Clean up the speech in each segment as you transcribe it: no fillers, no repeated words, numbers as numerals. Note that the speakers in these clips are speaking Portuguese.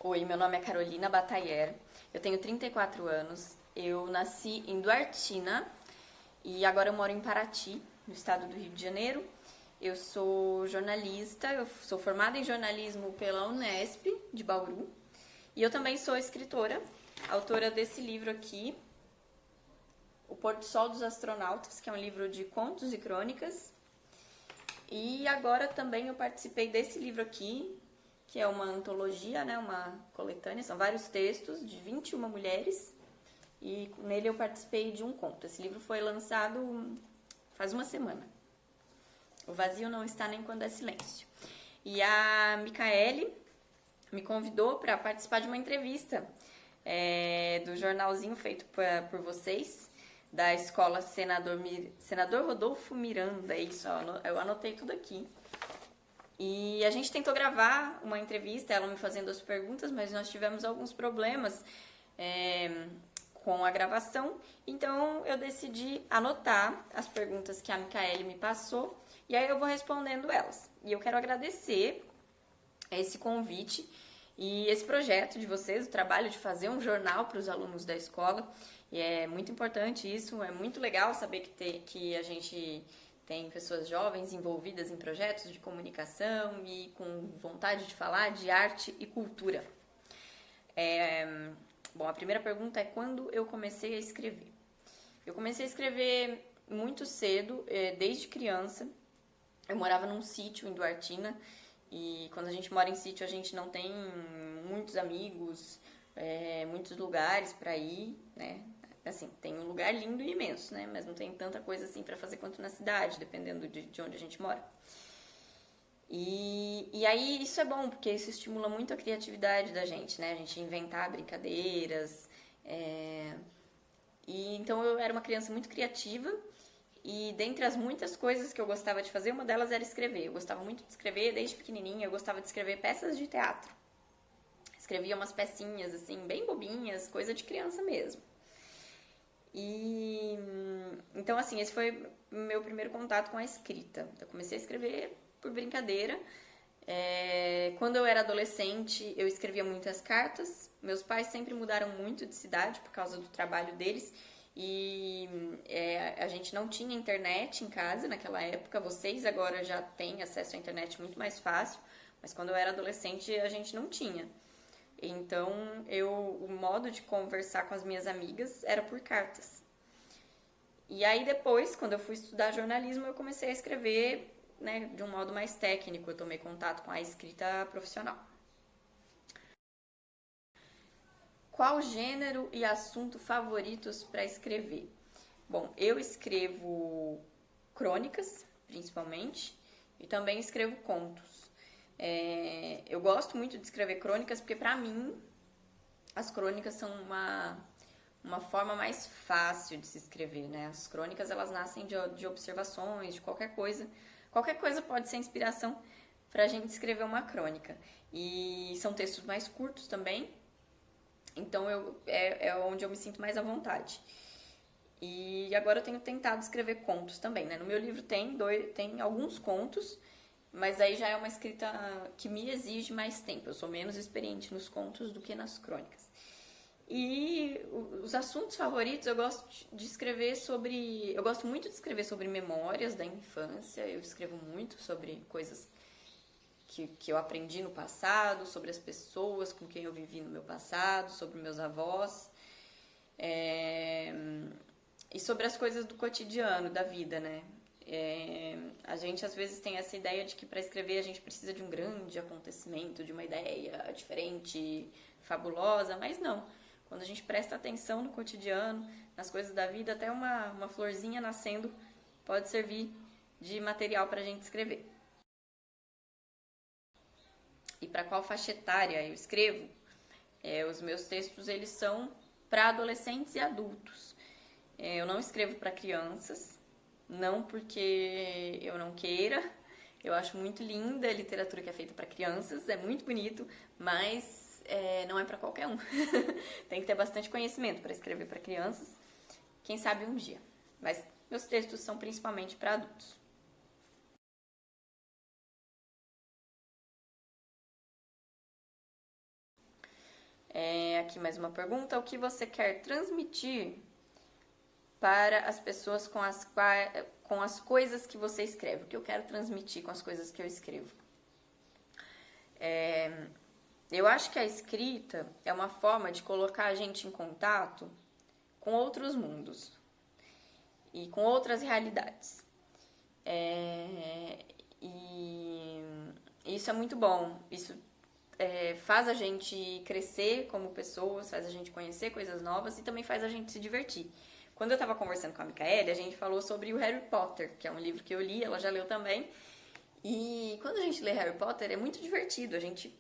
Oi, meu nome é Carolina Batayer, eu tenho 34 anos, eu nasci em Duartina e agora eu moro em Paraty, no estado do Rio de Janeiro. Eu sou jornalista, eu sou formada em jornalismo pela Unesp de Bauru e eu também sou escritora, autora desse livro aqui, O Pôr do Sol dos Astronautas, que é um livro de contos e crônicas. E agora também eu participei desse livro aqui, que é uma antologia, né, uma coletânea, são vários textos de 21 mulheres, e nele eu participei de um conto. Esse livro foi lançado faz uma semana. O vazio não está nem quando é silêncio. E a Micaele me convidou para participar de uma entrevista do jornalzinho feito por vocês, da escola Senador Rodolfo Miranda, é isso, eu anotei tudo aqui. E a gente tentou gravar uma entrevista, ela me fazendo as perguntas, mas nós tivemos alguns problemas com a gravação, então eu decidi anotar as perguntas que a Micaele me passou, e aí eu vou respondendo elas. E eu quero agradecer esse convite e esse projeto de vocês, o trabalho de fazer um jornal para os alunos da escola. E é muito importante isso, é muito legal saber que a gente tem pessoas jovens envolvidas em projetos de comunicação e com vontade de falar de arte e cultura. Bom, a primeira pergunta é quando eu comecei a escrever. Eu comecei a escrever muito cedo, desde criança. Eu morava num sítio em Duartina e quando a gente mora em sítio a gente não tem muitos amigos, muitos lugares para ir, né? Assim, tem um lugar lindo e imenso, né? Mas não tem tanta coisa assim para fazer quanto na cidade, dependendo de onde a gente mora. E aí isso é bom, porque isso estimula muito a criatividade da gente, né? A gente inventar brincadeiras. E então eu era uma criança muito criativa e dentre as muitas coisas que eu gostava de fazer, uma delas era escrever. Eu gostava muito de escrever desde pequenininha, eu gostava de escrever peças de teatro. Escrevia umas pecinhas assim, bem bobinhas, coisa de criança mesmo. E então assim, esse foi meu primeiro contato com a escrita. Eu comecei a escrever por brincadeira. Quando eu era adolescente, eu escrevia muitas cartas. Meus pais sempre mudaram muito de cidade por causa do trabalho deles. E a gente não tinha internet em casa naquela época. Vocês agora já têm acesso à internet muito mais fácil. Mas quando eu era adolescente, a gente não tinha. Então, o modo de conversar com as minhas amigas era por cartas. E aí depois, quando eu fui estudar jornalismo, eu comecei a escrever, né, de um modo mais técnico. Eu tomei contato com a escrita profissional. Qual gênero e assunto favoritos para escrever? Bom, eu escrevo crônicas, principalmente, e também escrevo contos. Eu gosto muito de escrever crônicas porque, para mim, as crônicas são uma forma mais fácil de se escrever, né? As crônicas, elas nascem de observações, de qualquer coisa. Qualquer coisa pode ser inspiração para a gente escrever uma crônica. E são textos mais curtos também, então é onde eu me sinto mais à vontade. E agora eu tenho tentado escrever contos também, né? No meu livro tem alguns contos, mas aí já é uma escrita que me exige mais tempo. Eu sou menos experiente nos contos do que nas crônicas. E os assuntos favoritos, eu gosto de escrever sobre... Eu gosto muito de escrever sobre memórias da infância. Eu escrevo muito sobre coisas que eu aprendi no passado, sobre as pessoas com quem eu vivi no meu passado, sobre meus avós. E sobre as coisas do cotidiano, da vida, né? A gente às vezes tem essa ideia de que para escrever a gente precisa de um grande acontecimento, de uma ideia diferente, fabulosa, mas não. Quando a gente presta atenção no cotidiano, nas coisas da vida, até uma florzinha nascendo pode servir de material para a gente escrever. E para qual faixa etária eu escrevo? Os meus textos eles são para adolescentes e adultos. Eu não escrevo para crianças, não porque eu não queira. Eu acho muito linda a literatura que é feita para crianças, é muito bonito, mas não é para qualquer um. Tem que ter bastante conhecimento para escrever para crianças, quem sabe um dia. Mas meus textos são principalmente para adultos. Aqui mais uma pergunta. O que você quer transmitir para as pessoas com as coisas que você escreve? O que eu quero transmitir com as coisas que eu escrevo? Eu acho que a escrita é uma forma de colocar a gente em contato com outros mundos e com outras realidades. E isso é muito bom. Isso faz a gente crescer como pessoas, faz a gente conhecer coisas novas e também faz a gente se divertir. Quando eu estava conversando com a Micaele, a gente falou sobre o Harry Potter, que é um livro que eu li, ela já leu também. E quando a gente lê Harry Potter é muito divertido, a gente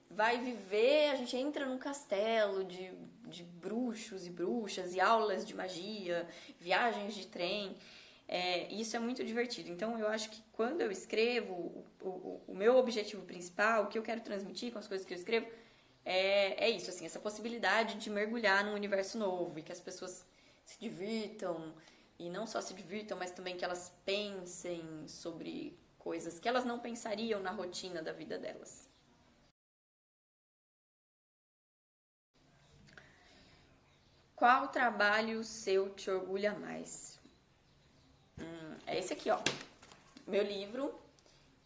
vai viver, a gente entra num castelo de bruxos e bruxas e aulas de magia, viagens de trem. Isso é muito divertido. Então eu acho que quando eu escrevo, o meu objetivo principal, o que eu quero transmitir com as coisas que eu escrevo, é isso, assim, essa possibilidade de mergulhar num universo novo e que as pessoas se divirtam, e não só se divirtam, mas também que elas pensem sobre coisas que elas não pensariam na rotina da vida delas. Qual trabalho seu te orgulha mais? É esse aqui, ó. Meu livro,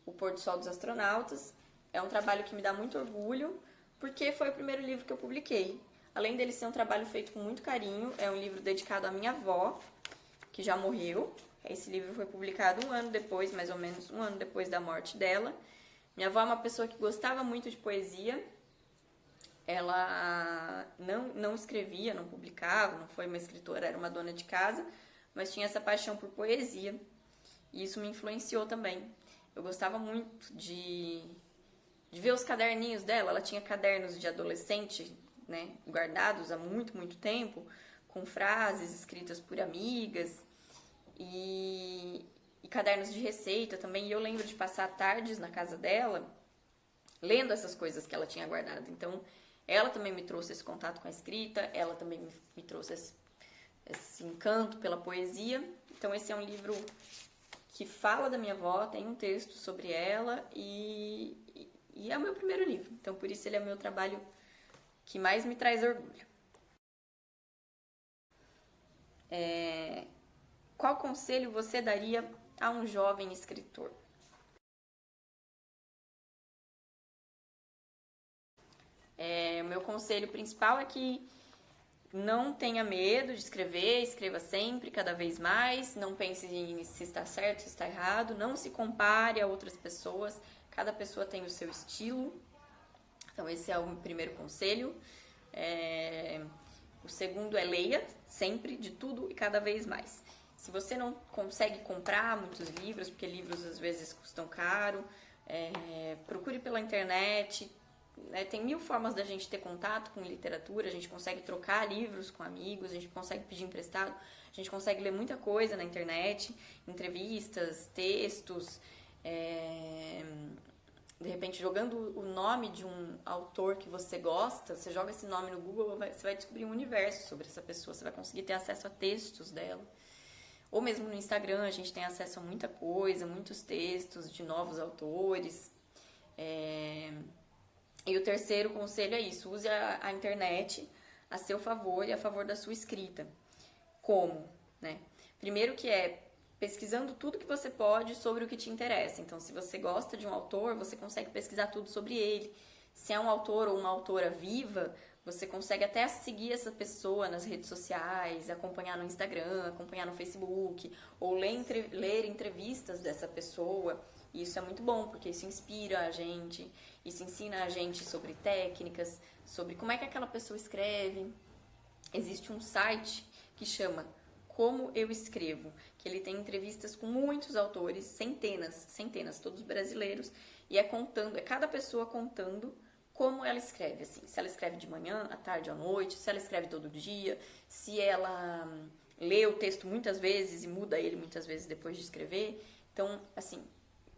O Pôr do Sol dos Astronautas. É um trabalho que me dá muito orgulho, porque foi o primeiro livro que eu publiquei. Além dele ser um trabalho feito com muito carinho, é um livro dedicado à minha avó, que já morreu. Esse livro foi publicado um ano depois, mais ou menos um ano depois da morte dela. Minha avó é uma pessoa que gostava muito de poesia. Ela não escrevia, não publicava, não foi uma escritora, era uma dona de casa, mas tinha essa paixão por poesia. E isso me influenciou também. Eu gostava muito de ver os caderninhos dela. Ela tinha cadernos de adolescente, né, guardados há muito, muito tempo, com frases escritas por amigas e cadernos de receita também. E eu lembro de passar tardes na casa dela, lendo essas coisas que ela tinha guardado. Então, ela também me trouxe esse contato com a escrita, ela também me trouxe esse encanto pela poesia. Então, esse é um livro que fala da minha avó, tem um texto sobre ela e é o meu primeiro livro. Então, por isso ele é o meu trabalho que mais me traz orgulho. Qual conselho você daria a um jovem escritor? O meu conselho principal é que não tenha medo de escrever, escreva sempre, cada vez mais, não pense em se está certo, se está errado, não se compare a outras pessoas, cada pessoa tem o seu estilo. Então esse é o primeiro conselho. O segundo é leia sempre, de tudo e cada vez mais. Se você não consegue comprar muitos livros, porque livros às vezes custam caro, procure pela internet. Tem 1000 formas da gente ter contato com literatura, a gente consegue trocar livros com amigos, a gente consegue pedir emprestado, a gente consegue ler muita coisa na internet, entrevistas, textos, de repente jogando o nome de um autor que você gosta, você joga esse nome no Google, você vai descobrir um universo sobre essa pessoa, você vai conseguir ter acesso a textos dela. Ou mesmo no Instagram a gente tem acesso a muita coisa, muitos textos de novos autores. E o terceiro conselho é isso, use a internet a seu favor e a favor da sua escrita. Como? Primeiro que pesquisando tudo que você pode sobre o que te interessa. Então, se você gosta de um autor, você consegue pesquisar tudo sobre ele. Se é um autor ou uma autora viva, você consegue até seguir essa pessoa nas redes sociais, acompanhar no Instagram, acompanhar no Facebook, ou ler entrevistas dessa pessoa. E isso é muito bom, porque isso inspira a gente, isso ensina a gente sobre técnicas, sobre como é que aquela pessoa escreve. Existe um site que chama Como Eu Escrevo, que ele tem entrevistas com muitos autores, centenas, todos brasileiros, e é cada pessoa contando como ela escreve, assim, se ela escreve de manhã, à tarde, à noite, se ela escreve todo dia, se ela lê o texto muitas vezes e muda ele muitas vezes depois de escrever. Então, assim,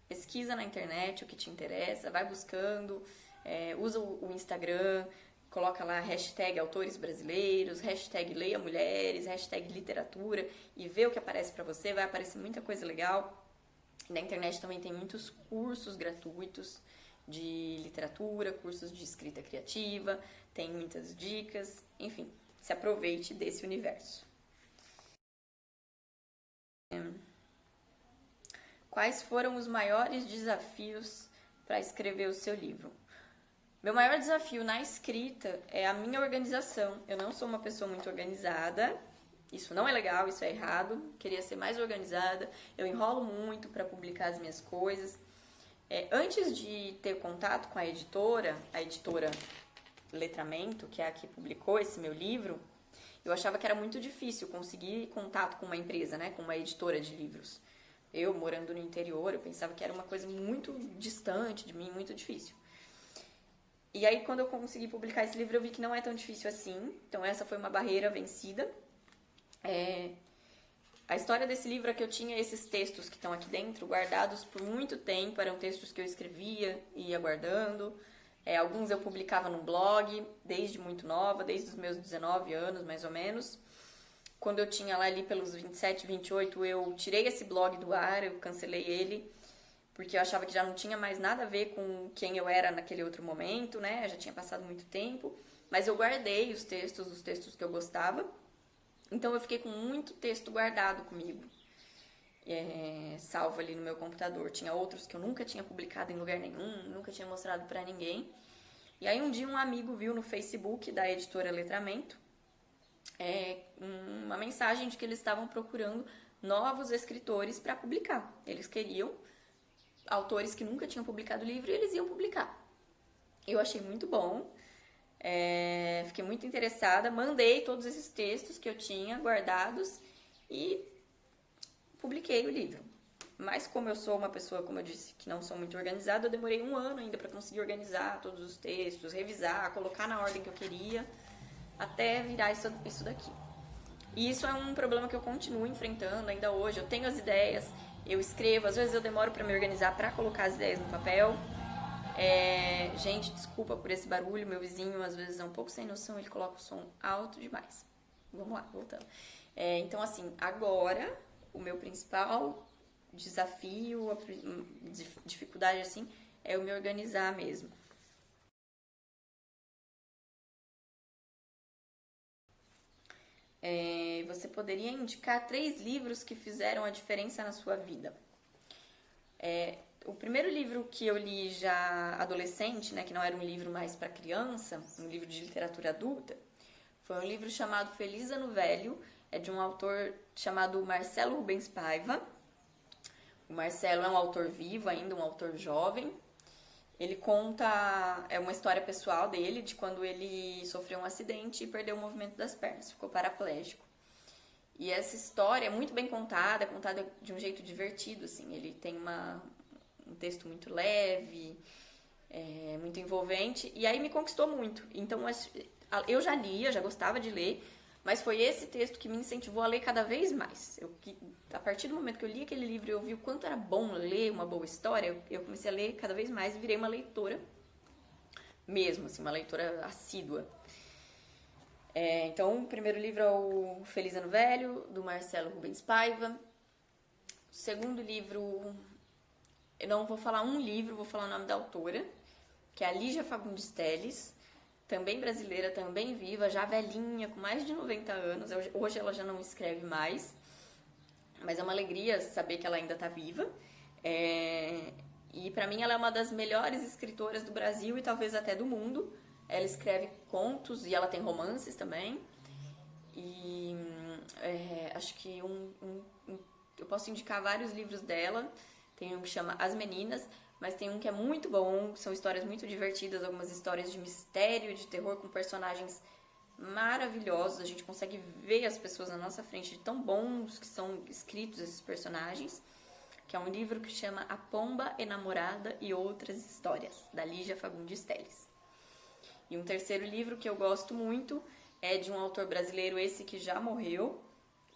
pesquisa na internet o que te interessa, vai buscando, usa o Instagram, coloca lá hashtag autores brasileiros, hashtag leia mulheres, hashtag literatura e vê o que aparece pra você, vai aparecer muita coisa legal. Na internet também tem muitos cursos gratuitos, de literatura, cursos de escrita criativa, tem muitas dicas, enfim, se aproveite desse universo. Quais foram os maiores desafios para escrever o seu livro? Meu maior desafio na escrita é a minha organização. Eu não sou uma pessoa muito organizada. Isso não é legal, isso é errado. Queria ser mais organizada. Eu enrolo muito para publicar as minhas coisas. Antes de ter contato com a editora Letramento, que é a que publicou esse meu livro, eu achava que era muito difícil conseguir contato com uma empresa, né, com uma editora de livros. Eu, morando no interior, eu pensava que era uma coisa muito distante de mim, muito difícil. E aí, quando eu consegui publicar esse livro, eu vi que não é tão difícil assim. Então, essa foi uma barreira vencida. A história desse livro é que eu tinha esses textos que estão aqui dentro guardados por muito tempo. Eram textos que eu escrevia e ia guardando. Alguns eu publicava no blog, desde muito nova, desde os meus 19 anos, mais ou menos. Quando eu tinha lá ali pelos 27, 28, eu tirei esse blog do ar, eu cancelei ele, porque eu achava que já não tinha mais nada a ver com quem eu era naquele outro momento, né? Já tinha passado muito tempo, mas eu guardei os textos que eu gostava. Então eu fiquei com muito texto guardado comigo, salvo ali no meu computador. Tinha outros que eu nunca tinha publicado em lugar nenhum, nunca tinha mostrado pra ninguém. E aí um dia um amigo viu no Facebook da editora Letramento uma mensagem de que eles estavam procurando novos escritores para publicar. Eles queriam autores que nunca tinham publicado livro e eles iam publicar. Eu achei muito bom, fiquei muito interessada, mandei todos esses textos que eu tinha guardados e publiquei o livro. Mas como eu sou uma pessoa, como eu disse, que não sou muito organizada, eu demorei um ano ainda para conseguir organizar todos os textos, revisar, colocar na ordem que eu queria, até virar isso daqui. E isso é um problema que eu continuo enfrentando ainda hoje. Eu tenho as ideias, eu escrevo, às vezes eu demoro para me organizar para colocar as ideias no papel. Gente, desculpa por esse barulho, meu vizinho às vezes é um pouco sem noção, ele coloca o som alto demais. Vamos lá, voltando. Então, assim, agora o meu principal desafio, dificuldade, assim, é eu me organizar mesmo. Você poderia indicar 3 livros que fizeram a diferença na sua vida? O primeiro livro que eu li já adolescente, né, que não era um livro mais para criança, um livro de literatura adulta, foi um livro chamado Feliz Ano Velho, é de um autor chamado Marcelo Rubens Paiva. O Marcelo é um autor vivo ainda, um autor jovem. Ele conta, uma história pessoal dele, de quando ele sofreu um acidente e perdeu o movimento das pernas, ficou paraplégico. E essa história é muito bem contada, é contada de um jeito divertido, assim. Ele tem um texto muito leve, muito envolvente, e aí me conquistou muito. Então, eu já lia, já gostava de ler, mas foi esse texto que me incentivou a ler cada vez mais. A partir do momento que eu li aquele livro e eu vi o quanto era bom ler uma boa história, eu comecei a ler cada vez mais e virei uma leitora mesmo, assim, uma leitora assídua. Então, o primeiro livro é o Feliz Ano Velho, do Marcelo Rubens Paiva. O segundo livro, eu não vou falar um livro, vou falar o nome da autora, que é a Lígia Fagundes Telles, também brasileira, também viva, já velhinha, com mais de 90 anos. Hoje ela já não escreve mais, mas é uma alegria saber que ela ainda está viva. E para mim ela é uma das melhores escritoras do Brasil e talvez até do mundo. Ela escreve contos e ela tem romances também. E acho que eu posso indicar vários livros dela. Tem um que chama As Meninas, mas tem um que é muito bom, são histórias muito divertidas, algumas histórias de mistério, de terror, com personagens maravilhosos. A gente consegue ver as pessoas na nossa frente de tão bons que são escritos esses personagens, que é um livro que chama A Pomba Enamorada e Outras Histórias, da Lígia Fagundes Telles. E um terceiro livro que eu gosto muito é de um autor brasileiro, esse que já morreu,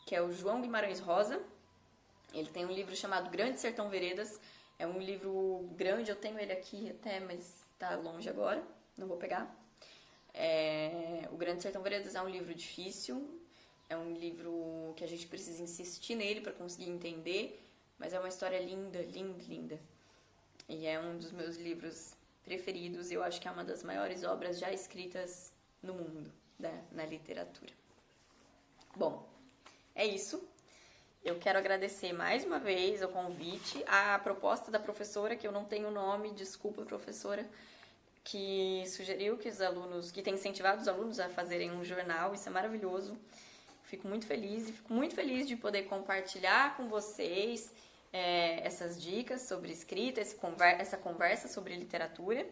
que é o João Guimarães Rosa. Ele tem um livro chamado Grande Sertão Veredas. É um livro grande, eu tenho ele aqui até, mas tá longe agora, não vou pegar. O Grande Sertão Veredas é um livro difícil, é um livro que a gente precisa insistir nele para conseguir entender, mas é uma história linda, linda, linda. E é um dos meus livros preferidos. Eu acho que é uma das maiores obras já escritas no mundo, né, na literatura. Bom, é isso. Eu quero agradecer mais uma vez o convite, a proposta da professora, que eu não tenho nome, desculpa, professora, que sugeriu que os alunos, que tem incentivado os alunos a fazerem um jornal, isso é maravilhoso. Fico muito feliz e fico muito feliz de poder compartilhar com vocês essas dicas sobre escrita, essa conversa sobre literatura.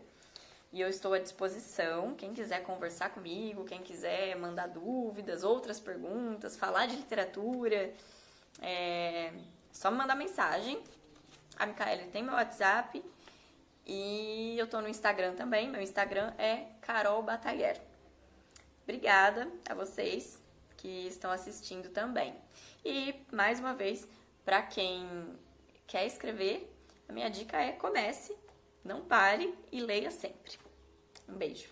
E eu estou à disposição, quem quiser conversar comigo, quem quiser mandar dúvidas, outras perguntas, falar de literatura, só me mandar mensagem. A Micaele tem meu WhatsApp e eu tô no Instagram também. Meu Instagram é Carol Batailler. Obrigada a vocês que estão assistindo também. E, mais uma vez, para quem quer escrever, a minha dica é comece, não pare e leia sempre. Um beijo.